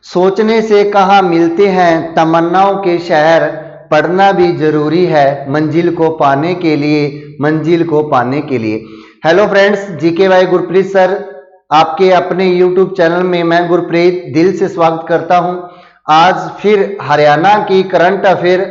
सोचने से कहाँ मिलते हैं तमन्नाओं के शहर, पढ़ना भी जरूरी है मंजिल को पाने के लिए, मंजिल को पाने के लिए। Hello friends, GK by Gurpreet sir आपके अपने यूट्यूब चैनल में मैं गुरप्रीत दिल से स्वागत करता हूं। आज फिर हरियाणा की करंट अफेयर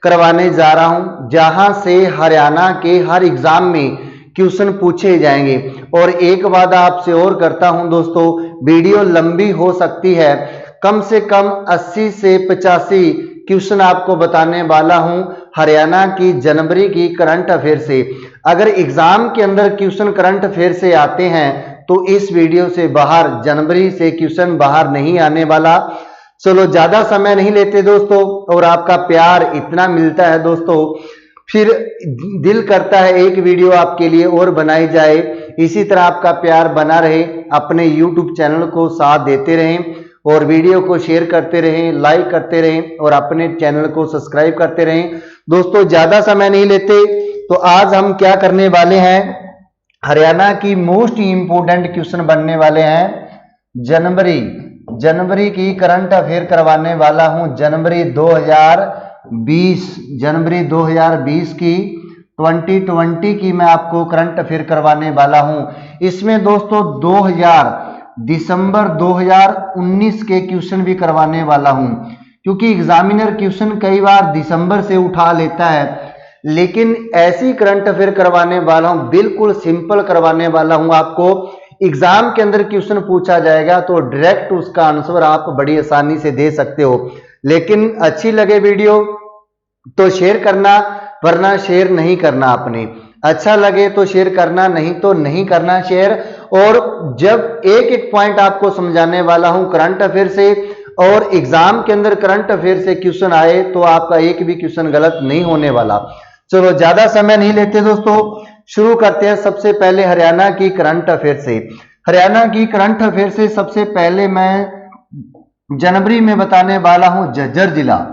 करवाने जा रहा हूं, जहां से हरियाणा के हर एग्जाम में क्वेश्चन पूछे जाएंगे। और एक वादा आपसे और करता हूं दोस्तों, वीडियो लंबी हो सकती है, कम से कम 80 से 85 क्वेश्चन आपको बताने वाला हूं हरियाणा की जनवरी की करंट अफेयर से। अगर एग्जाम के अंदर क्वेश्चन करंट अफेयर से आते हैं तो इस वीडियो से बाहर जनवरी से क्वेश्चन बाहर नहीं आने वाला। चलो ज्यादा समय नहीं लेते दोस्तों, और आपका प्यार इतना मिलता है दोस्तों, फिर दिल करता है एक वीडियो आपके लिए और बनाई जाए। इसी तरह आपका प्यार बना रहे, अपने YouTube चैनल को साथ देते रहें और वीडियो को शेयर करते रहें, लाइक करते रहें और अपने चैनल को सब्सक्राइब करते रहें। दोस्तों ज्यादा समय नहीं लेते, तो आज हम क्या करने वाले हैं, हरियाणा की मोस्ट इंपोर्टेंट क्वेश्चन बनने वाले हैं। जनवरी की करंट अफेयर करवाने वाला हूं। जनवरी 2020 की 2020 की मैं आपको करंट अफेयर करवाने वाला हूं। इसमें दोस्तों दिसंबर 2019 के क्वेश्चन भी करवाने वाला हूं, क्योंकि एग्जामिनर क्वेश्चन कई बार दिसंबर से उठा लेता है, लेकिन ऐसी करंट अफेयर करवाने वाला हूं, बिल्कुल सिंपल करवाने वाला हूं। आपको एग्जाम के अंदर क्वेश्चन पूछा जाएगा तो डायरेक्ट उसका आंसर आप बड़ी आसानी से दे सकते हो। लेकिन अच्छी लगे वीडियो तो शेयर करना, वरना शेयर नहीं करना आपने। अच्छा लगे तो शेयर करना, नहीं तो नहीं करना शेयर। और जब एक एक पॉइंट आपको समझाने वाला हूं करंट अफेयर से, और एग्जाम के अंदर करंट अफेयर से क्वेश्चन आए तो आपका एक भी क्वेश्चन गलत नहीं होने वाला। चलो ज्यादा समय नहीं लेते दोस्तों, शुरू करते हैं सबसे पहले हरियाणा की करंट अफेयर से। हरियाणा की करंट अफेयर से सबसे पहले मैं जनवरी में बताने वाला हूं झज्जर जिला।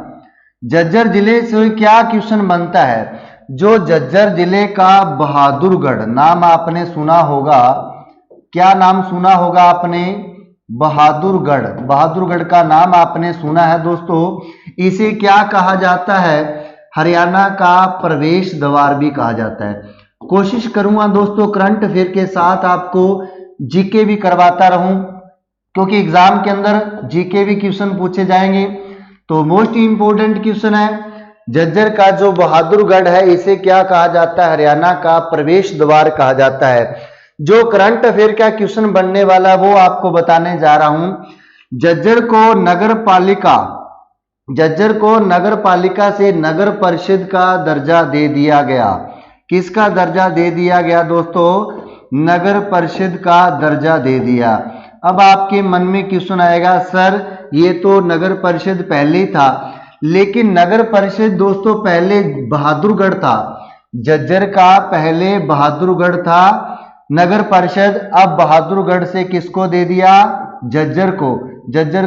झज्जर जिले से क्या क्वेश्चन बनता है। जो झज्जर जिले का बहादुरगढ़ नाम आपने सुना होगा, क्या नाम सुना होगा आपने, बहादुरगढ़ का नाम आपने सुना है दोस्तों। इसे क्या कहा जाता है, हरियाणा का प्रवेश द्वार भी कहा जाता है। कोशिश करूंगा दोस्तों करंट अफेयर के साथ आपको जीके भी करवाता रहूं, क्योंकि एग्जाम के अंदर जीके भी क्वेश्चन पूछे जाएंगे। तो मोस्ट इंपोर्टेंट क्वेश्चन है, झज्जर का जो बहादुरगढ़ है इसे क्या कहा जाता है, हरियाणा का प्रवेश द्वार कहा जाता है। जो करंट अफेयर का क्वेश्चन बनने वाला वो आपको बताने जा रहा हूं। झज्जर को नगर पालिका से नगर परिषद का दर्जा दे दिया गया। किसका दर्जा दे दिया गया दोस्तों, नगर परिषद का दर्जा दे दिया। अब आपके मन में क्वेश्चन आएगा, सर ये तो नगर परिषद पहले ही था, लेकिन नगर परिषद दोस्तों पहले बहादुरगढ़ था। झज्जर का पहले बहादुरगढ़ था नगर परिषद, अब बहादुरगढ़ से किसको दे दिया, झज्जर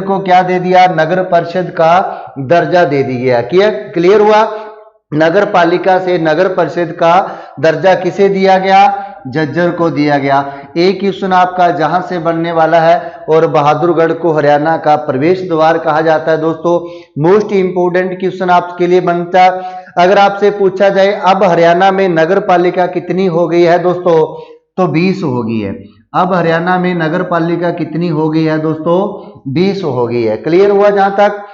को क्या दे दिया, नगर परिषद का दर्जा दे दिया। क्लियर हुआ, नगर पालिका से नगर परिषद का दर्जा किसे दिया गया, झज्जर को दिया गया। एक क्वेश्चन आपका जहां से बनने वाला है, और बहादुरगढ़ को हरियाणा का प्रवेश द्वार कहा जाता है दोस्तों। मोस्ट इंपोर्टेंट क्वेश्चन आपके लिए बनता है। अगर आपसे पूछा जाए अब हरियाणा में नगर पालिका कितनी हो गई है दोस्तों, तो 20 हो गई है। अब हरियाणा में नगर पालिका कितनी हो गई है दोस्तों, 20 हो गई है। क्लियर हुआ जहां तक।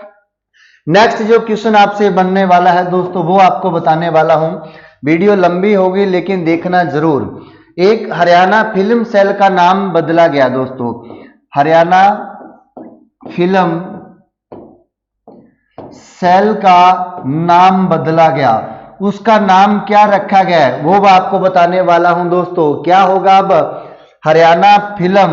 नेक्स्ट जो क्वेश्चन आपसे बनने वाला है दोस्तों वो आपको बताने वाला हूं। वीडियो लंबी होगी लेकिन देखना जरूर। एक हरियाणा फिल्म सेल का नाम बदला गया दोस्तों, हरियाणा फिल्म सेल का नाम बदला गया। उसका नाम क्या रखा गया है वो आपको बताने वाला हूं दोस्तों। क्या होगा अब, हरियाणा फिल्म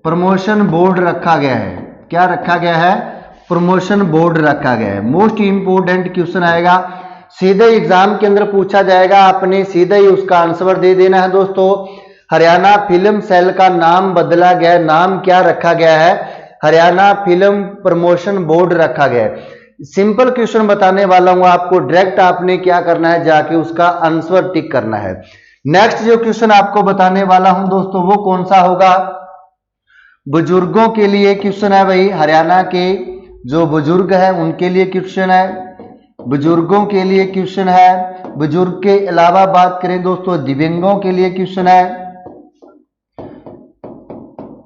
प्रमोशन बोर्ड रखा गया है। क्या रखा गया है, प्रमोशन बोर्ड रखा गया है। मोस्ट इंपोर्टेंट क्वेश्चन आएगा, सीधे एग्जाम के अंदर पूछा जाएगा, आपने सीधे ही उसका आंसर दे देना है दोस्तों। हरियाणा फिल्म सेल का नाम बदला गया, नाम क्या रखा गया है, हरियाणा फिल्म प्रमोशन बोर्ड रखा गया है। सिंपल क्वेश्चन बताने वाला हूं आपको, डायरेक्ट आपने क्या करना है, जाके उसका आंसर टिक करना है। नेक्स्ट जो क्वेश्चन आपको बताने वाला हूं दोस्तों वो कौन सा होगा, बुजुर्गों के लिए क्वेश्चन है भाई। हरियाणा के जो बुजुर्ग है उनके लिए क्वेश्चन है, बुजुर्गों के लिए क्वेश्चन है। बुजुर्ग के अलावा बात करें दोस्तों दिव्यांगों के लिए क्वेश्चन है,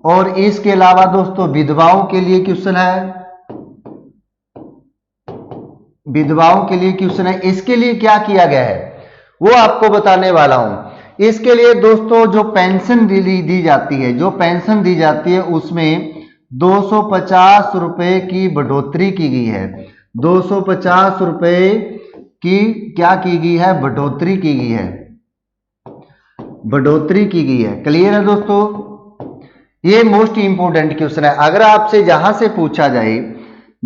और इसके अलावा दोस्तों विधवाओं के लिए क्वेश्चन है, विधवाओं के लिए क्वेश्चन है। इसके लिए क्या किया गया है वो आपको बताने वाला हूं। इसके लिए दोस्तों जो पेंशन दी जाती है, जो पेंशन दी जाती है उसमें 250 रुपए की बढ़ोतरी की गई है। 250 रुपए की क्या की गई है, बढ़ोतरी की गई है, बढ़ोतरी की गई है। क्लियर है दोस्तों, ये मोस्ट इंपोर्टेंट क्वेश्चन है। अगर आपसे यहां से पूछा जाए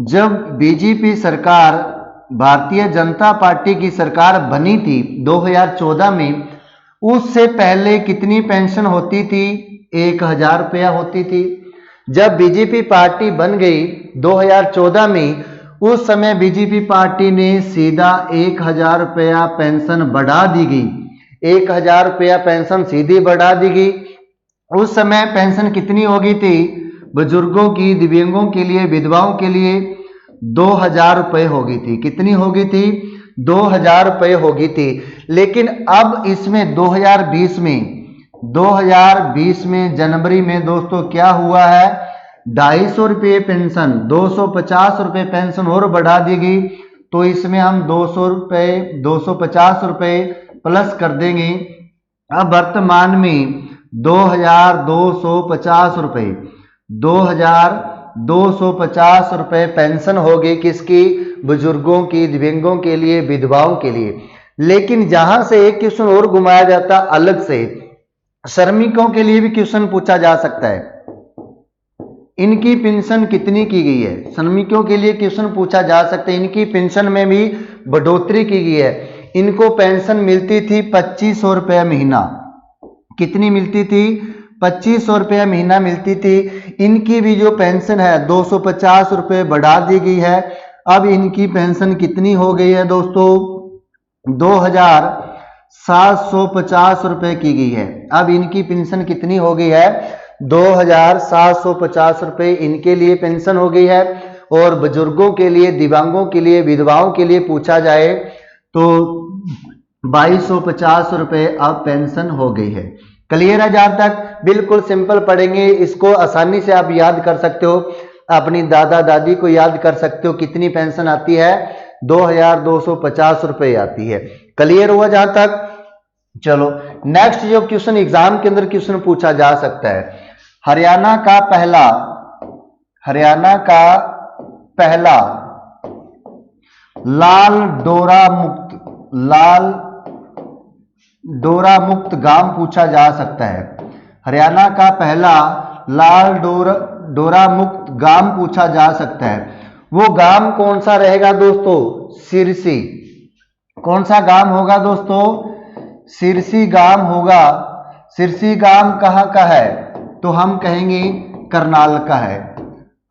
जब बीजेपी सरकार, भारतीय जनता पार्टी की सरकार बनी थी 2014 में, उससे पहले कितनी पेंशन होती थी, 1000 रुपया होती थी। जब बीजेपी पार्टी बन गई 2014 में, उस समय बीजेपी पार्टी ने सीधा 1000 रुपया पेंशन बढ़ा दी गई, 1000 रुपया पेंशन सीधी बढ़ा दी गई। उस समय पेंशन कितनी हो गई थी, बुजुर्गों की, दिव्यांगों के लिए, विधवाओं के लिए 2000 रुपए हो गई थी। कितनी हो गई थी, 2000 रुपए हो गई थी। लेकिन अब इसमें 2020 में जनवरी में दोस्तों क्या हुआ है, 250 रुपये पेंशन, 250 रुपये पेंशन और बढ़ा दी गई। तो इसमें हम 250 रुपये प्लस कर देंगे। अब वर्तमान में 2250 रुपये, 2250 रुपये पेंशन होगी किसकी, बुजुर्गों की, दिव्यांगों के लिए, विधवाओं के लिए। लेकिन जहां से एक क्वेश्चन और घुमाया जाता अलग से, श्रमिकों के लिए भी क्वेश्चन पूछा जा सकता है, इनकी पेंशन कितनी की गई है, श्रमिकों के लिए क्वेश्चन पूछा जा सकता है। इनकी पेंशन में भी बढ़ोतरी की गई है। इनको पेंशन मिलती थी 2500 रुपया महीना। कितनी मिलती थी, 2500 रुपया महीना मिलती थी। इनकी भी जो पेंशन है 250 रुपये बढ़ा दी गई है। अब इनकी पेंशन कितनी हो गई है दोस्तों, 2750 रुपये की गई है। अब इनकी पेंशन कितनी हो गई है, 2750 रुपये इनके लिए पेंशन हो गई है। और बुजुर्गों के लिए, दिव्यांगों के लिए, विधवाओं के लिए पूछा जाए तो 2250 रुपये अब पेंशन हो गई है। क्लियर है जहां तक, बिल्कुल सिंपल पढ़ेंगे, इसको आसानी से आप याद कर सकते हो, अपनी दादा दादी को याद कर सकते हो। कितनी पेंशन आती है, 2250 रुपये आती है। क्लियर हुआ जहां तक। चलो नेक्स्ट जो क्वेश्चन एग्जाम के अंदर क्वेश्चन पूछा जा सकता है, हरियाणा का पहला लाल डोरा मुक्त गांव पूछा जा सकता है। हरियाणा का पहला लाल डोरा मुक्त गांव पूछा जा सकता है। वो गांव कौन सा रहेगा दोस्तों, सिरसी। कौन सा गांव होगा दोस्तों, सिरसी गांव होगा। सिरसी गांव कहां का है, तो हम कहेंगे करनाल का है।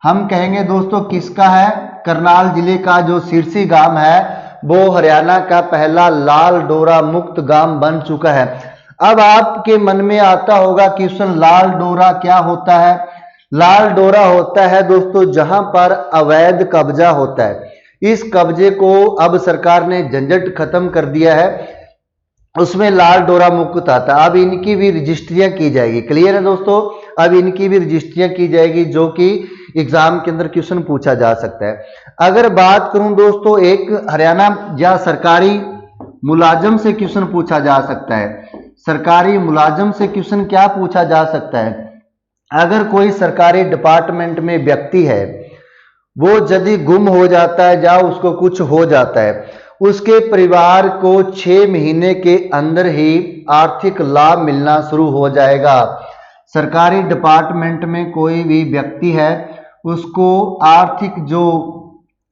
हम कहेंगे दोस्तों किसका है, करनाल जिले का जो सिरसी गांव है वो हरियाणा का पहला लाल डोरा मुक्त गांव बन चुका है। अब आपके मन में आता होगा क्वेश्चन, लाल डोरा क्या होता है। लाल डोरा होता है दोस्तों जहां पर अवैध कब्जा होता है। इस कब्जे को अब सरकार ने झंझट खत्म कर दिया है, उसमें लाल डोरा मुक्त आता है। अब इनकी भी रजिस्ट्रियां की जाएगी। क्लियर है दोस्तों, अब इनकी भी रजिस्ट्रियां की जाएगी जो कि एग्जाम के अंदर क्वेश्चन पूछा जा सकता है। अगर बात करूं दोस्तों, एक हरियाणा या सरकारी मुलाजम से क्वेश्चन पूछा जा सकता है। सरकारी मुलाजम से क्वेश्चन क्या पूछा जा सकता है, अगर कोई सरकारी डिपार्टमेंट में व्यक्ति है, वो यदि गुम हो जाता है या उसको कुछ हो जाता है, उसके परिवार को 6 महीने के अंदर ही आर्थिक लाभ मिलना शुरू हो जाएगा। सरकारी डिपार्टमेंट में कोई भी व्यक्ति है, उसको आर्थिक जो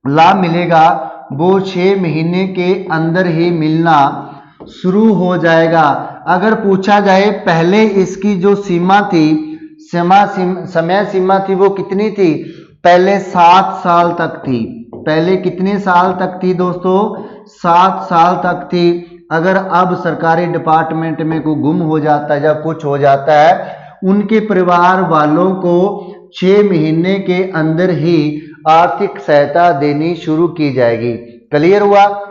लाभ मिलेगा वो 6 महीने के अंदर ही मिलना शुरू हो जाएगा। अगर पूछा जाए पहले इसकी जो सीमा थी, समय सीमा थी वो कितनी थी, पहले 7 साल तक थी। पहले कितने साल तक थी दोस्तों? 7 साल तक थी। अगर अब सरकारी डिपार्टमेंट में कोई गुम हो जाता है या कुछ हो जाता है, उनके परिवार वालों को 6 महीने के अंदर ही आर्थिक सहायता देनी शुरू की जाएगी। क्लियर हुआ?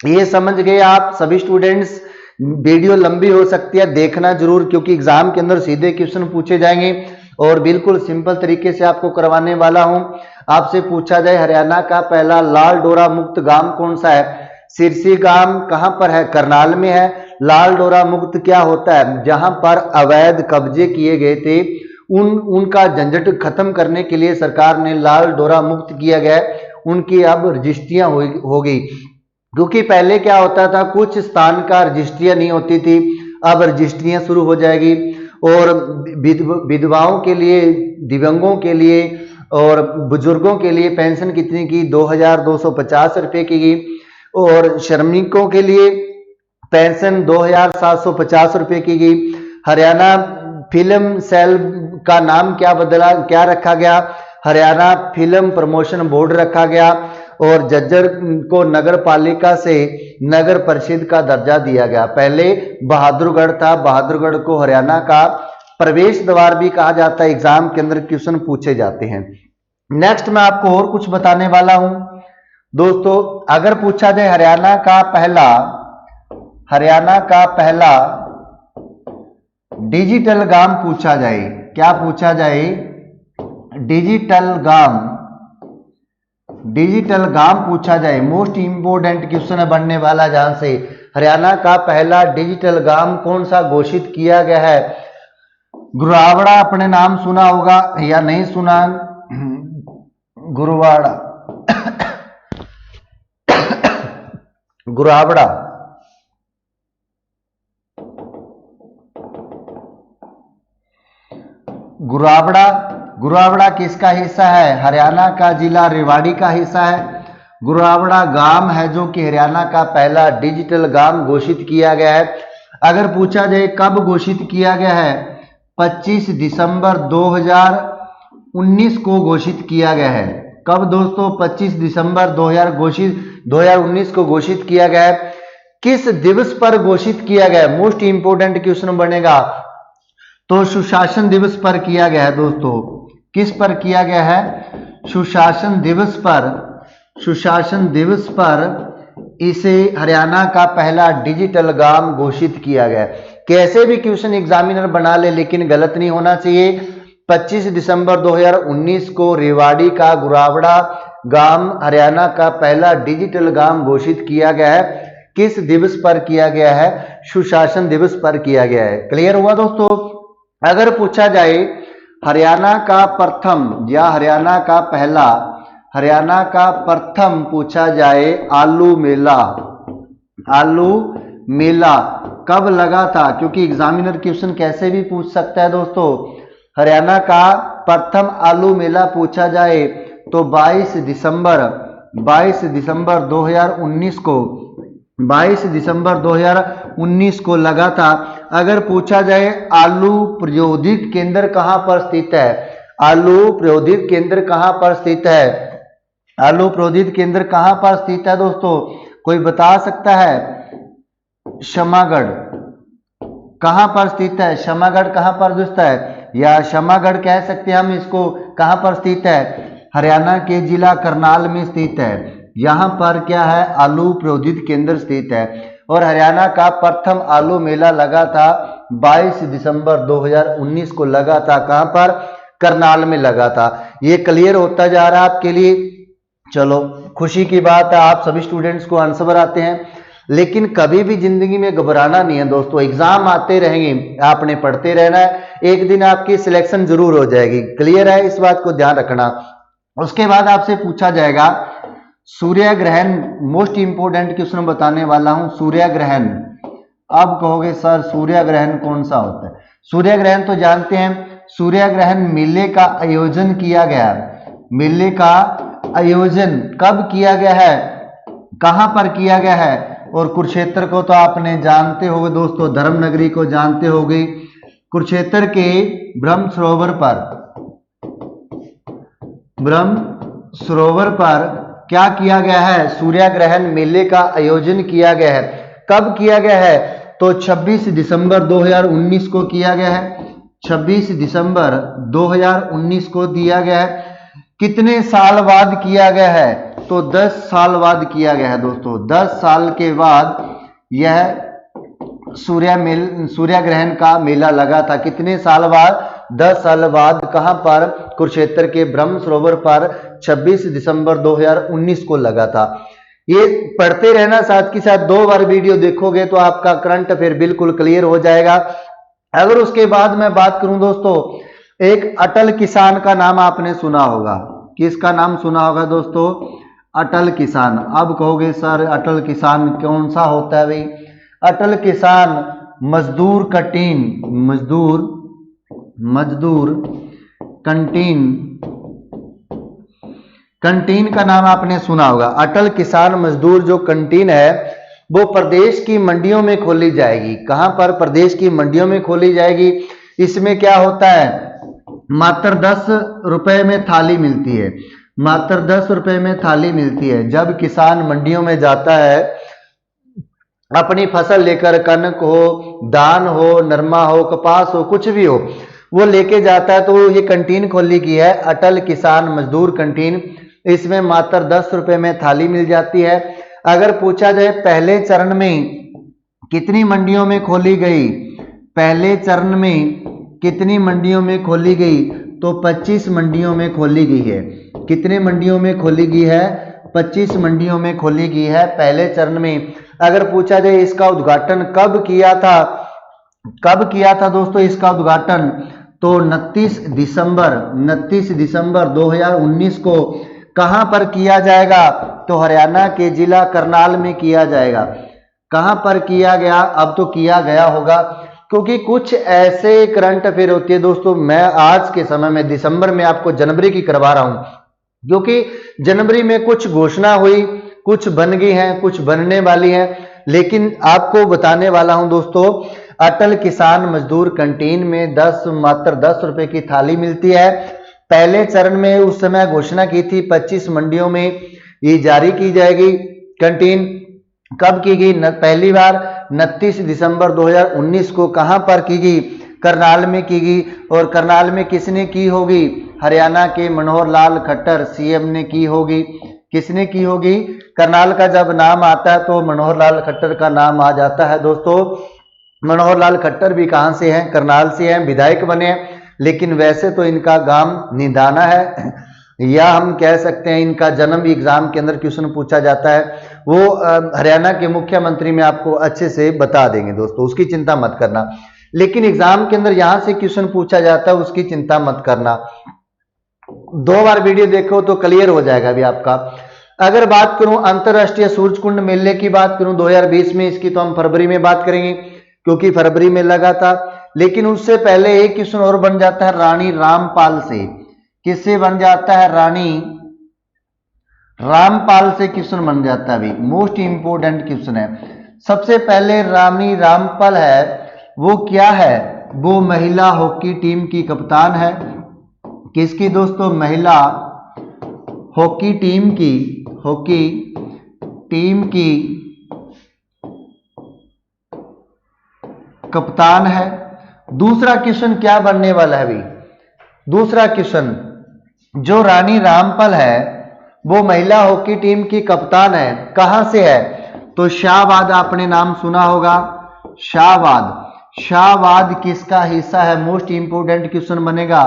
ये समझ गए आप सभी स्टूडेंट्स? वीडियो लंबी हो सकती है, देखना जरूर, क्योंकि एग्जाम के अंदर सीधे क्वेश्चन पूछे जाएंगे और बिल्कुल सिंपल तरीके से आपको करवाने वाला हूं। आपसे पूछा जाए हरियाणा का पहला लाल डोरा मुक्त गांव कौन सा है? सिरसी गांव कहां पर है? करनाल में है। लाल डोरा मुक्त क्या होता है? जहां पर अवैध कब्जे किए गए थे उनका झंझट खत्म करने के लिए सरकार ने लाल डोरा मुक्त किया गया है, उनकी अब रजिस्ट्रियां हो गई। क्योंकि पहले क्या होता था, कुछ स्थान का रजिस्ट्रियां नहीं होती थी, अब रजिस्ट्रियां शुरू हो जाएगी। और विधवाओं के लिए, दिव्यांगों के लिए और बुजुर्गों के लिए पेंशन कितनी की? 2250 रुपए की। और श्रमिकों के लिए पेंशन 2750 रुपए की गई। हरियाणा फिल्म सेल का नाम क्या बदला, क्या रखा गया? हरियाणा फिल्म प्रमोशन बोर्ड रखा गया। और झज्जर को नगर पालिका से नगर परिषद का दर्जा दिया गया। पहले बहादुरगढ़ था, बहादुरगढ़ को हरियाणा का प्रवेश द्वार भी कहा जाता है। एग्जाम के अंदर क्वेश्चन पूछे जाते हैं। नेक्स्ट मैं आपको और कुछ बताने वाला हूं दोस्तों। अगर पूछा जाए हरियाणा का पहला डिजिटल गांव पूछा जाए, क्या पूछा जाए? डिजिटल गांव पूछा जाए, मोस्ट इंपोर्टेंट क्वेश्चन बनने वाला, जहां से हरियाणा का पहला डिजिटल गांव कौन सा घोषित किया गया है? गुरावड़ा अपने नाम सुना होगा या नहीं सुना? गुरुवाड़ा गुरावड़ा गुरावड़ा किसका हिस्सा है? हरियाणा का जिला रेवाड़ी का हिस्सा है। गुरावड़ा गांव है जो कि हरियाणा का पहला डिजिटल गांव घोषित किया गया है। अगर पूछा जाए कब घोषित किया गया है? 25 दिसंबर 2019 को घोषित किया गया है। कब दोस्तों? 25 दिसंबर 2019 को घोषित किया गया है। किस दिवस पर घोषित किया गया है? मोस्ट इंपोर्टेंट क्वेश्चन बनेगा। तो सुशासन दिवस पर किया गया है दोस्तों। किस पर किया गया है? सुशासन दिवस पर इसे हरियाणा का पहला डिजिटल गांव घोषित किया गया है। कैसे भी क्वेश्चन एग्जामिनर बना ले, लेकिन गलत नहीं होना चाहिए। 25 दिसंबर 2019 को रेवाड़ी का गुरावड़ा गांव हरियाणा का पहला डिजिटल गांव घोषित किया गया है। किस दिवस पर किया गया है? सुशासन दिवस पर किया गया है। क्लियर हुआ दोस्तों? अगर पूछा जाए हरियाणा का प्रथम या हरियाणा का प्रथम पूछा जाए आलू मेला कब लगा था? क्योंकि एग्जामिनर क्वेश्चन कैसे भी पूछ सकता है दोस्तों। हरियाणा का प्रथम आलू मेला पूछा जाए तो 22 दिसंबर 2019 को लगा था। अगर पूछा जाए आलू प्रौद्योगिक केंद्र कहां पर स्थित है? आलू प्रौद्योगिक केंद्र कहां पर स्थित है? आलू प्रौद्योगिक केंद्र कहां पर स्थित है दोस्तों? कोई बता सकता है? क्षमागढ़ कहां पर स्थित है? क्षमागढ़ कहां पर स्थित है? या क्षमागढ़ कह सकते हैं हम इसको। कहां पर स्थित है? हरियाणा के जिला करनाल में स्थित है। यहां पर क्या है? आलू प्रौद्योगिक केंद्र स्थित है। और हरियाणा का प्रथम आलू मेला लगा था 22 दिसंबर 2019 को लगा था। कहां पर? करनाल में लगा था। ये क्लियर होता जा रहा है आपके लिए? चलो खुशी की बात है, आप सभी स्टूडेंट्स को आंसर आते हैं। लेकिन कभी भी जिंदगी में घबराना नहीं है दोस्तों। एग्जाम आते रहेंगे, आपने पढ़ते रहना है, एक दिन आपकी सिलेक्शन जरूर हो जाएगी। क्लियर है? इस बात को ध्यान रखना। उसके बाद आपसे पूछा जाएगा सूर्य ग्रहण, मोस्ट इंपोर्टेंट क्वेश्चन बताने वाला हूं। सूर्य ग्रहण, अब कहोगे सर सूर्य ग्रहण कौन सा होता है? सूर्य ग्रहण तो जानते हैं। सूर्य ग्रहण मेले का आयोजन किया गया। मेले का आयोजन कब किया गया है? कहां पर किया गया है? और कुरुक्षेत्र को तो आपने जानते होगे दोस्तों, धर्म नगरी को जानते होगे। कुरुक्षेत्र के ब्रह्म सरोवर पर क्या किया गया है, सूर्य ग्रहण मेले का आयोजन किया गया है। कब किया गया है, तो 26 दिसंबर 2019 को किया गया है। 26 दिसंबर 2019 को दिया गया है। कितने साल बाद किया गया है, तो 10 साल बाद किया गया है दोस्तों। 10 साल के बाद यह सूर्य ग्रहण का मेला लगा था। कितने साल बाद, 10 साल बाद। कहां पर, कुरुक्षेत्र के ब्रह्म सरोवर पर 26 दिसंबर 2019 को लगा था। ये पढ़ते रहना, साथ के साथ 2 बार वीडियो देखोगे तो आपका करंट अफेयर बिल्कुल क्लियर हो जाएगा। अगर उसके बाद मैं बात करूं दोस्तों, एक अटल किसान का नाम आपने सुना होगा। किसका नाम सुना होगा दोस्तों, अटल किसान। अब कहोगे सर अटल किसान कौन सा होता है भाई, अटल किसान मजदूर कंटीन का नाम आपने सुना होगा। अटल किसान मजदूर जो कंटीन है वो प्रदेश की मंडियों में खोली जाएगी। कहां पर, प्रदेश की मंडियों में खोली जाएगी। इसमें क्या होता है, मात्र 10 रुपए में थाली मिलती है। मात्र 10 रुपए में थाली मिलती है। जब किसान मंडियों में जाता है अपनी फसल लेकर, कनक हो, धान हो, नरमा हो, कपास हो, कुछ भी हो, वो लेके जाता है, तो ये कंटीन खोली की है अटल किसान मजदूर कंटीन। इसमें मात्र 10 रुपए में थाली मिल जाती है। अगर पूछा जाए पहले चरण में कितनी मंडियों में खोली गई, पहले चरण में कितनी मंडियों में खोली गई, तो 25 मंडियों में खोली गई है। कितने मंडियों में खोली गई है, 25 मंडियों में खोली गई है पहले चरण में। अगर पूछा जाए इसका उद्घाटन कब किया था दोस्तों, इसका उद्घाटन तो 29 दिसंबर 2019 को कहां पर किया जाएगा, तो हरियाणा के जिला करनाल में किया जाएगा। कहां पर किया गया, अब तो किया गया होगा, क्योंकि कुछ ऐसे करंट अफेयर होती है दोस्तों। मैं आज के समय में दिसंबर में आपको जनवरी की करवा रहा हूं, क्योंकि जनवरी में कुछ घोषणा हुई, कुछ बन गई हैं, कुछ बनने वाली हैं। लेकिन आपको बताने वाला हूं दोस्तों, अटल किसान मजदूर कैंटीन में मात्र 10 रुपए की थाली मिलती है। पहले चरण में उस समय घोषणा की थी 25 मंडियों में ये जारी की जाएगी कैंटीन। कब की गई, पहली बार 29 दिसंबर 2019 को। कहां पर की गई, करनाल में की गई। और करनाल में किसने की होगी, हरियाणा के मनोहर लाल खट्टर सीएम ने की होगी। किसने की होगी, करनाल का जब नाम आता है तो मनोहर लाल खट्टर का नाम आ जाता है दोस्तों। मनोहर लाल खट्टर भी कहां से हैं, करनाल से हैं, विधायक बने हैं। लेकिन वैसे तो इनका गांव निदाना है, या हम कह सकते हैं इनका जन्म भी एग्जाम के अंदर क्वेश्चन पूछा जाता है। वो हरियाणा के मुख्यमंत्री में आपको अच्छे से बता देंगे दोस्तों, उसकी चिंता मत करना। लेकिन एग्जाम के अंदर यहां से क्वेश्चन पूछा जाता है, उसकी चिंता मत करना। 2 बार वीडियो देखो तो क्लियर हो जाएगा अभी आपका। अगर बात करूं अंतरराष्ट्रीय सूरजकुंड मेले की बात करूं 2020 में, इसकी तो हम फरवरी में बात करेंगे, क्योंकि फरवरी में लगा था। लेकिन उससे पहले एक क्वेश्चन और बन जाता है रानी रामपाल से। किससे बन जाता है, रानी रामपाल से क्वेश्चन बन जाता है। अभी मोस्ट इंपोर्टेंट क्वेश्चन है। सबसे पहले रानी रामपाल है, वो क्या है, वो महिला हॉकी टीम की कप्तान है। किसकी दोस्तों, महिला हॉकी टीम की कप्तान है। दूसरा क्वेश्चन क्या बनने वाला है अभी, दूसरा क्वेश्चन, जो रानी रामपाल है वो महिला हॉकी टीम की कप्तान है, कहां से है, तो शाहबाद आपने नाम सुना होगा। शाहबाद किसका हिस्सा है, मोस्ट इंपोर्टेंट क्वेश्चन बनेगा,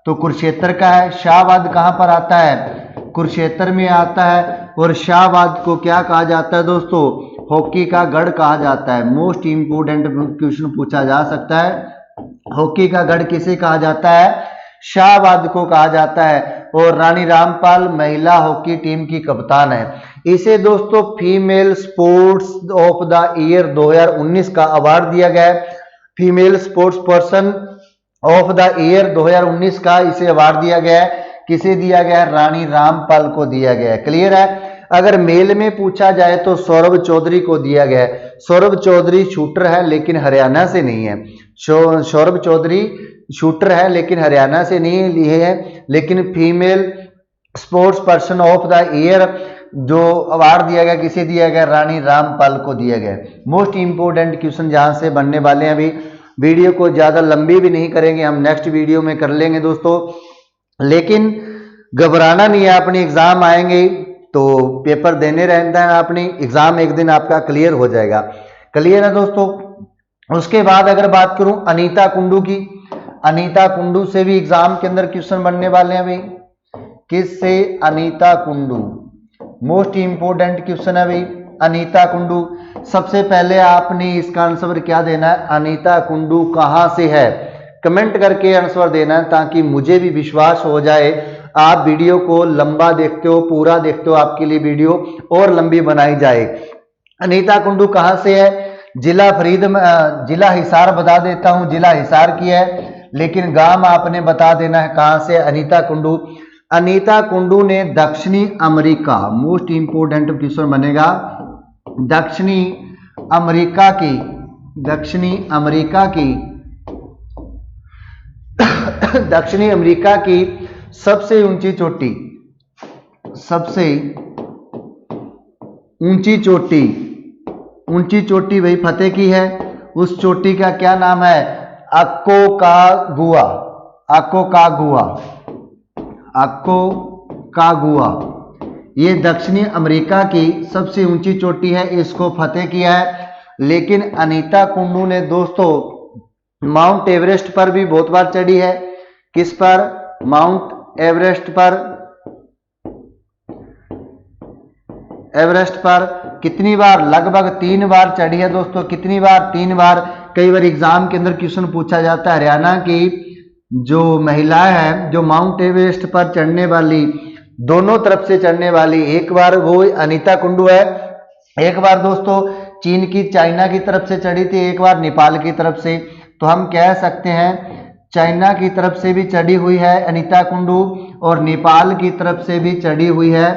तो कुरुक्षेत्र का है। शाहबाद कहां पर आता है, कुरुक्षेत्र में आता है। और शाहबाद को क्या कहा जाता है दोस्तों, हॉकी का गढ़ कहा जाता है। मोस्ट इंपोर्टेंट क्वेश्चन पूछा जा सकता है, हॉकी का गढ़ किसे कहा जाता है, शाहबाद को कहा जाता है। और रानी रामपाल महिला हॉकी टीम की कप्तान है। इसे दोस्तों female sports of the year 2019 का अवार्ड दिया गया है। Female sports person of the year 2019 का इसे अवार्ड दिया गया है। किसे दिया गया है, रानी रामपाल को दिया गया है। क्लियर है। अगर मेल में पूछा जाए तो सौरभ चौधरी को दिया गया है। सौरभ चौधरी शूटर है लेकिन हरियाणा से नहीं है। सौरभ चौधरी शूटर है लेकिन हरियाणा से नहीं लिए है। लेकिन female sports person of the year जो अवार्ड दिया गया किसे दिया गया, रानी रामपाल को दिया गया। मोस्ट इंपोर्टेंट क्वेश्चन जहां से बनने वाले हैं। अभी वीडियो को ज्यादा लंबी भी नहीं करेंगे, हम नेक्स्ट वीडियो में कर लेंगे दोस्तों। लेकिन घबराना नहीं है, अपनी एग्जाम आएंगे तो पेपर देने रहता है, अपनी एग्जाम एक दिन आपका क्लियर हो जाएगा। क्लियर है दोस्तों। उसके बाद अगर बात करूं अनीता कुंडू की, अनीता कुंडू से भी एग्जाम के अंदर क्वेश्चन बनने वाले हैं भाई। किससे, Anita Kundu, most important question है भाई अनीता कुंडू। सबसे पहले आपने इसका आंसर क्या देना है, अनीता कुंडू कहां से है, कमेंट करके आंसर देना है, ताकि मुझे भी विश्वास हो जाए आप वीडियो को लंबा देखते हो, पूरा देखते हो, आपके लिए वीडियो और लंबी बनाई जाए। अनीता कुंडू कहां से है, जिला हिसार बता देता हूं, जिला हिसार की है, लेकिन गांव आपने बता देना है कहां से अनीता कुंडू। अनीता कुंडू ने दक्षिणी अमेरिका, मोस्ट इंपोर्टेंट क्वेश्चन बनेगा, दक्षिणी अमेरिका की, दक्षिणी अमेरिका की दक्षिणी अमेरिका की सबसे ऊंची चोटी, सबसे ऊंची चोटी, ऊंची चोटी भाई फतेह की है। उस चोटी का क्या नाम है, अकोकागुआ, अकोकागुआ, अकोकागुआ। ये दक्षिणी अमेरिका की सबसे ऊंची चोटी है, इसको फतेह किया है। लेकिन अनीता कुंडू ने दोस्तों माउंट एवरेस्ट पर भी बहुत बार चढ़ी है। किस पर, माउंट एवरेस्ट पर, एवरेस्ट पर कितनी बार, लगभग 3 बार चढ़ी है दोस्तों। कितनी बार, 3 बार। कई बार एग्जाम के अंदर क्वेश्चन पूछा जाता है, हरियाणा की जो महिलाएं हैं जो माउंट एवरेस्ट पर चढ़ने वाली, दोनों तरफ से चढ़ने वाली, एक बार वो अनीता कुंडू है, एक बार दोस्तों चीन की, चाइना की तरफ से चढ़ी थी, एक बार नेपाल की तरफ से। तो हम कह सकते हैं चाइना की तरफ से भी चढ़ी हुई है अनीता कुंडू, और नेपाल की तरफ से भी चढ़ी हुई है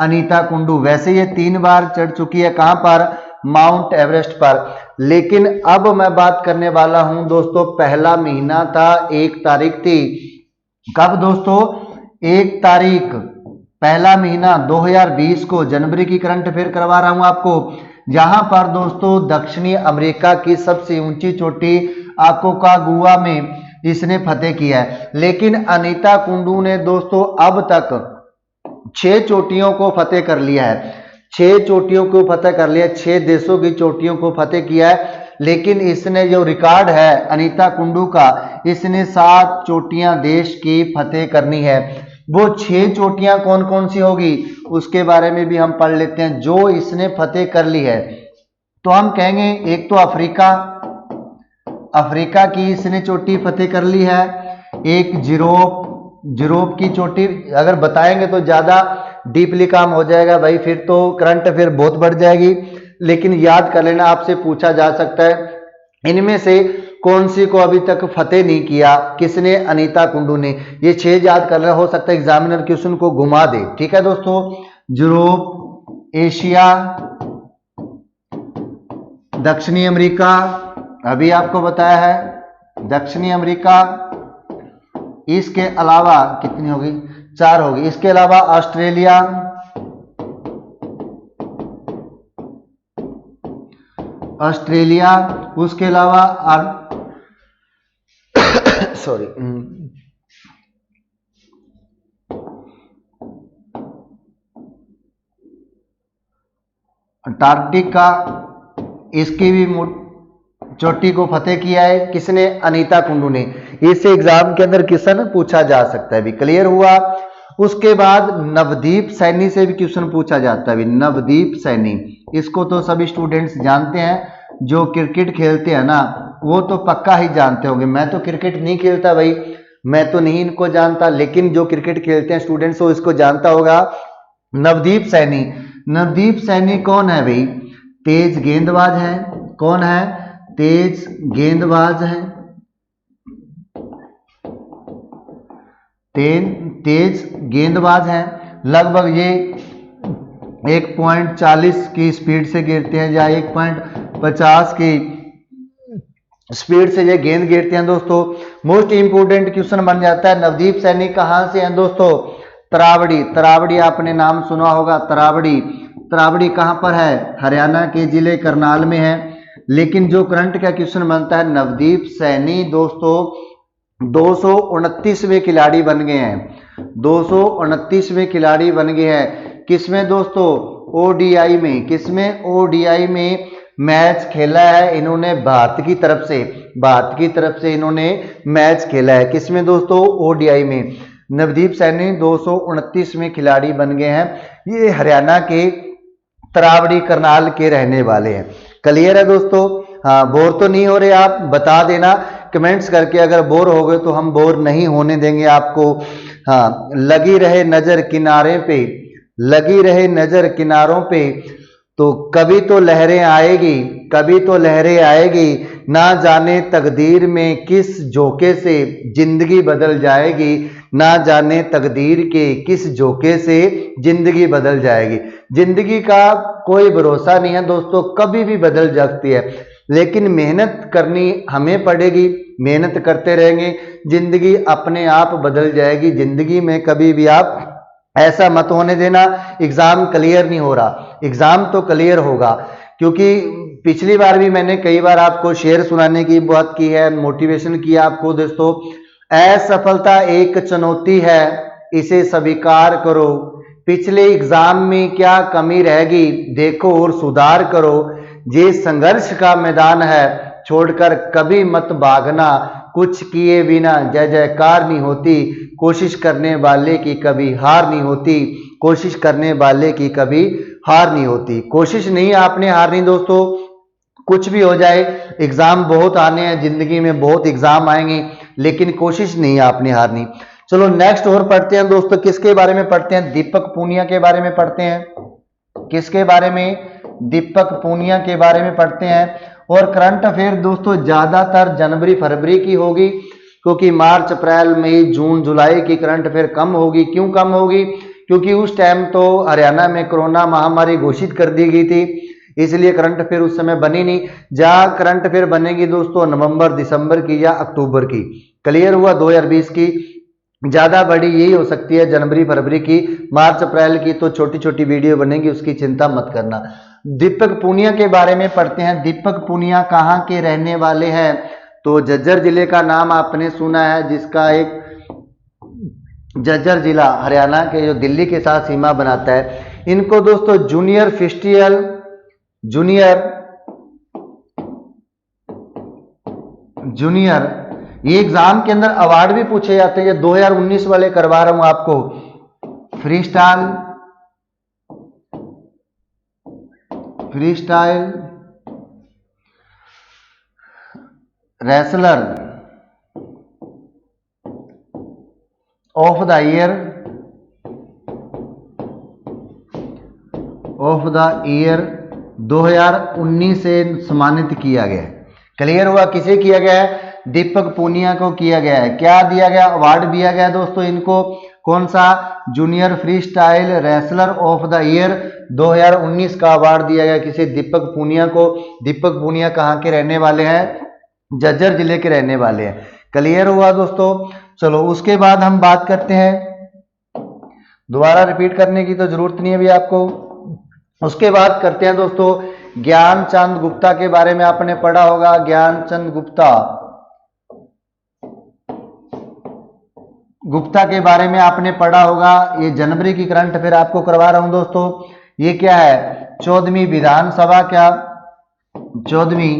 अनीता कुंडू। वैसे ये 3 बार चढ़ चुकी है, कहां पर, माउंट एवरेस्ट पर। लेकिन अब मैं बात करने वाला हूं दोस्तों, पहला महीना था, 1 तारीख थी। कब दोस्तों, 1 तारीख, पहला महीना 2020 को, जनवरी की करंट अफेयर करवा रहा हूं आपको। जहां पर दोस्तों दक्षिणी अमेरिका की सबसे ऊंची चोटी अकोकागुआ में इसने फतेह किया है। लेकिन अनीता कुंडू ने दोस्तों अब तक 6 चोटियों को फतेह कर लिया है, 6 चोटियों को फतेह कर लिया, 6 देशों की चोटियों को फतेह किया है। लेकिन इसने जो रिकॉर्ड है अनीता कुंडू का, इसने 7 चोटियां देश की फतेह करनी है। वो 6 चोटियां कौन कौन सी होगी उसके बारे में भी हम पढ़ लेते हैं, जो इसने फतेह कर ली है। तो हम कहेंगे एक तो अफ्रीका, अफ्रीका की इसने चोटी फतेह कर ली है। एक यूरोप की चोटी, अगर बताएंगे तो ज्यादा डीपली काम हो जाएगा भाई, फिर तो करंट अफेयर बहुत बढ़ जाएगी। लेकिन याद कर लेना, आपसे पूछा जा सकता है इनमें से कौन सी को अभी तक फतेह नहीं किया, किसने, अनीता कुंडू ने। ये 6 याद कर लेना, हो सकता है एग्जामिनर क्वेश्चन को घुमा दे। ठीक है दोस्तों, यूरोप, एशिया, दक्षिणी अमेरिका, अभी आपको बताया है दक्षिणी अमेरिका, इसके अलावा कितनी होगी, 4 होगी। इसके अलावा ऑस्ट्रेलिया, ऑस्ट्रेलिया, उसके अलावा सॉरी अंटार्कटिका, इसकी भी चोटी को फतेह किया है किसने, अनीता कुंडू ने। इससे एग्जाम के अंदर क्वेश्चन पूछा जा सकता है भी, क्लियर हुआ। उसके बाद नवदीप सैनी से भी क्वेश्चन पूछा जाता है भी, नवदीप सैनी, इसको तो सभी स्टूडेंट्स जानते हैं, जो क्रिकेट खेलते हैं ना वो तो पक्का ही जानते होंगे। मैं तो क्रिकेट नहीं खेलता भाई, मैं तो नहीं इनको जानता, लेकिन जो क्रिकेट खेलते हैं स्टूडेंट्स वो इसको जानता होगा। नवदीप सैनी, नवदीप सैनी कौन है भाई, तेज गेंदबाज है। कौन है, तेज गेंदबाज है, तेज गेंदबाज है। लगभग ये 1.40 की स्पीड से गिरते हैं या 1.50 की स्पीड से ये गेंद गिरते हैं दोस्तों। मोस्ट इंपोर्टेंट क्वेश्चन बन जाता है, नवदीप सैनी कहां से हैं दोस्तों, तरावड़ी, तरावड़ी आपने नाम सुना होगा, तरावड़ी। तरावड़ी कहाँ पर है? हरियाणा के जिले करनाल में है। लेकिन जो करंट का क्वेश्चन बनता है, नवदीप सैनी दोस्तों 229वें खिलाड़ी बन गए हैं, 229वें खिलाड़ी बन गए हैं। किसमें दोस्तों? ओडीआई में। किसमें? ओडीआई में मैच खेला है इन्होंने भारत की तरफ से, भारत की तरफ से इन्होंने मैच खेला है। किसमें दोस्तों? ओडीआई में। नवदीप सैनी 229वें खिलाड़ी बन गए हैं। ये हरियाणा के तरावड़ी करनाल के रहने वाले हैं। क्लियर है दोस्तों? हाँ, बोर तो नहीं हो रहे आप? बता देना कमेंट्स करके, अगर बोर हो गए तो हम बोर नहीं होने देंगे आपको। हाँ, लगी रहे नजर किनारे पे, लगी रहे नजर किनारों पे, तो कभी तो लहरें आएगी, कभी तो लहरें आएगी, ना जाने तकदीर में किस झोंके से जिंदगी बदल जाएगी, ना जाने तकदीर के किस झोंके से जिंदगी बदल जाएगी। जिंदगी का कोई भरोसा नहीं है दोस्तों, कभी भी बदल सकती है, लेकिन मेहनत करनी हमें पड़ेगी। मेहनत करते रहेंगे, जिंदगी अपने आप बदल जाएगी। जिंदगी में कभी भी आप ऐसा मत होने देना एग्जाम क्लियर नहीं हो रहा, एग्जाम तो क्लियर होगा। क्योंकि पिछली बार भी मैंने कई बार आपको शेर सुनाने की बात की है, मोटिवेशन किया आपको दोस्तों। असफलता एक चुनौती है, इसे स्वीकार करो। पिछले एग्जाम में क्या कमी रहेगी देखो और सुधार करो। ये संघर्ष का मैदान है, छोड़कर कभी मत भागना। कुछ किए बिना जय जयकार नहीं होती, कोशिश करने वाले की कभी हार नहीं होती, कोशिश करने वाले की कभी हार नहीं होती। कोशिश नहीं आपने हारनी दोस्तों, कुछ भी हो जाए। एग्जाम बहुत आने हैं, जिंदगी में बहुत एग्जाम आएंगे, लेकिन कोशिश नहीं आपने हारनी। चलो नेक्स्ट और पढ़ते हैं दोस्तों। किसके बारे में पढ़ते हैं? दीपक पूनिया के बारे में पढ़ते हैं। किसके बारे में? दीपक पूनिया के बारे में पढ़ते हैं। और करंट अफेयर दोस्तों ज्यादातर जनवरी फरवरी की होगी, क्योंकि मार्च अप्रैल मई जून जुलाई की करंट अफेयर कम होगी। क्यों कम होगी? क्योंकि उस टाइम तो हरियाणा में कोरोना महामारी घोषित कर दी गई थी, इसलिए करंट अफेयर उस समय बनी नहीं। जहां करंट अफेयर बनेगी दोस्तों नवंबर दिसंबर की या अक्टूबर की। क्लियर हुआ? 2020 की ज्यादा बड़ी यही हो सकती है जनवरी फरवरी की। मार्च अप्रैल की तो छोटी छोटी वीडियो बनेगी, उसकी चिंता मत करना। दीपक पूनिया के बारे में पढ़ते हैं। दीपक पूनिया कहाँ के रहने वाले हैं? तो झज्जर जिले का नाम आपने सुना है, जिसका एक झज्जर जिला हरियाणा के जो दिल्ली के साथ सीमा बनाता है। इनको दोस्तों जूनियर फेस्टिवल, जूनियर ये एग्जाम के अंदर अवार्ड भी पूछे जाते हैं। ये 2019 वाले करवा रहा हूं आपको। Free style wrestler of the year 2019 से सम्मानित किया गया है। क्लियर हुआ? किसे किया गया है? दीपक पूनिया को किया गया है। क्या दिया गया? अवार्ड दिया गया दोस्तों इनको। कौन सा? Junior free style wrestler of the year 2019 का अवार्ड दिया गया किसे? दीपक पूनिया को। दीपक पूनिया कहाँ के रहने वाले हैं? झज्जर जिले के रहने वाले हैं। क्लियर हुआ दोस्तों? चलो उसके बाद हम बात करते हैं, दोबारा रिपीट करने की तो जरूरत नहीं है अभी आपको। उसके बाद करते हैं दोस्तों ज्ञानचंद गुप्ता के बारे में आपने पढ़ा होगा। ज्ञानचंद गुप्ता के बारे में आपने पढ़ा होगा। ये जनवरी की करंट अफेयर आपको करवा रहा हूं दोस्तों। ये क्या है? 14वीं विधानसभा, क्या 14वीं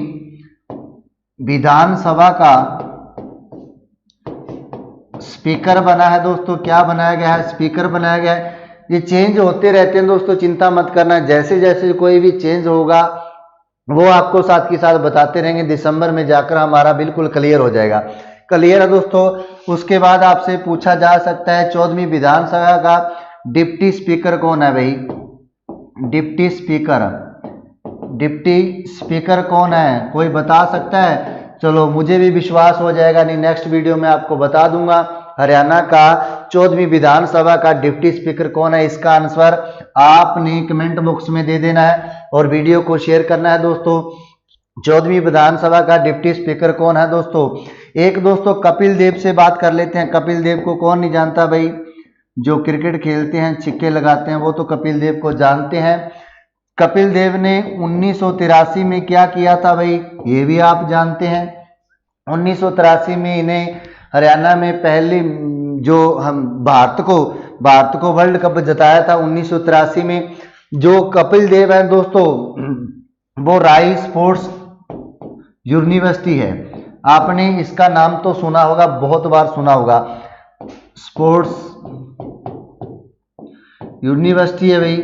विधानसभा का स्पीकर बना है दोस्तों। क्या बनाया गया है? स्पीकर बनाया गया है। ये चेंज होते रहते हैं दोस्तों, चिंता मत करना। जैसे जैसे कोई भी चेंज होगा वो आपको साथ के साथ बताते रहेंगे। दिसंबर में जाकर हमारा बिल्कुल क्लियर हो जाएगा। क्लियर है दोस्तों? उसके बाद आपसे पूछा जा सकता है 14वीं विधानसभा का डिप्टी स्पीकर कौन है भाई? डिप्टी स्पीकर कौन है? कोई बता सकता है? चलो मुझे भी विश्वास हो जाएगा, नहीं नेक्स्ट वीडियो में आपको बता दूंगा। हरियाणा का 14वीं विधानसभा का डिप्टी स्पीकर कौन है? इसका आंसर आपने कमेंट बॉक्स में दे देना है और वीडियो को शेयर करना है दोस्तों। 14वीं विधानसभा का डिप्टी स्पीकर कौन है दोस्तों? एक दोस्तों कपिल देव से बात कर लेते हैं। कपिल देव को कौन नहीं जानता भाई? जो क्रिकेट खेलते हैं, छिक्के लगाते हैं, वो तो कपिल देव को जानते हैं। कपिल देव ने 1983 में क्या किया था भाई, ये भी आप जानते हैं। 1983 में इन्हें हरियाणा में पहली जो हम भारत को वर्ल्ड कप जिताया था 1983 में। जो कपिल देव है दोस्तों, वो राई स्पोर्ट्स यूनिवर्सिटी है, आपने इसका नाम तो सुना होगा, बहुत बार सुना होगा। स्पोर्ट्स यूनिवर्सिटी है भाई,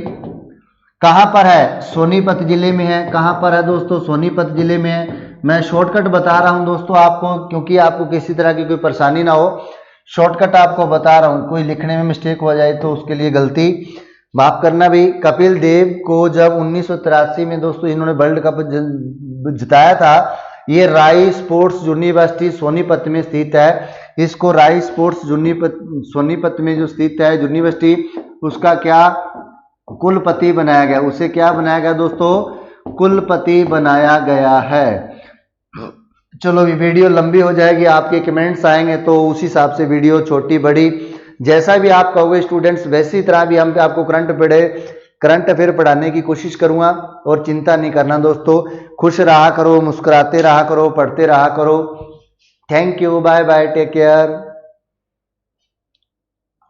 कहां पर है, सोनीपत जिले में है। कहां पर है दोस्तों, सोनीपत जिले में है। मैं शॉर्टकट बता रहा हूं दोस्तों आपको, क्योंकि आपको किसी तरह की कोई परेशानी ना हो, शॉर्टकट आपको बता रहा हूं। कोई लिखने में मिस्टेक हो जाए तो उसके लिए गलती माफ करना भी। कपिल देव को जब 1983 में दोस्तों इन्होंने वर्ल्ड कप जिताया था, ये राई स्पोर्ट्स यूनिवर्सिटी सोनीपत में स्थित है। इसको राई स्पोर्ट्स सोनीपत में जो स्थित है यूनिवर्सिटी, उसका क्या कुलपति बनाया गया, उसे क्या बनाया गया दोस्तों, कुलपति बनाया गया है। चलो अभी वीडियो लंबी हो जाएगी, आपके कमेंट्स आएंगे तो उस हिसाब से वीडियो छोटी बड़ी जैसा भी आप कहोगे स्टूडेंट्स, वैसी तरह भी हम आपको करंट अफेयर पढ़ाने की कोशिश करूंगा। और चिंता नहीं करना दोस्तों, खुश रहा करो, मुस्कुराते रहा करो, पढ़ते रहा करो। Thank you, bye bye, take care.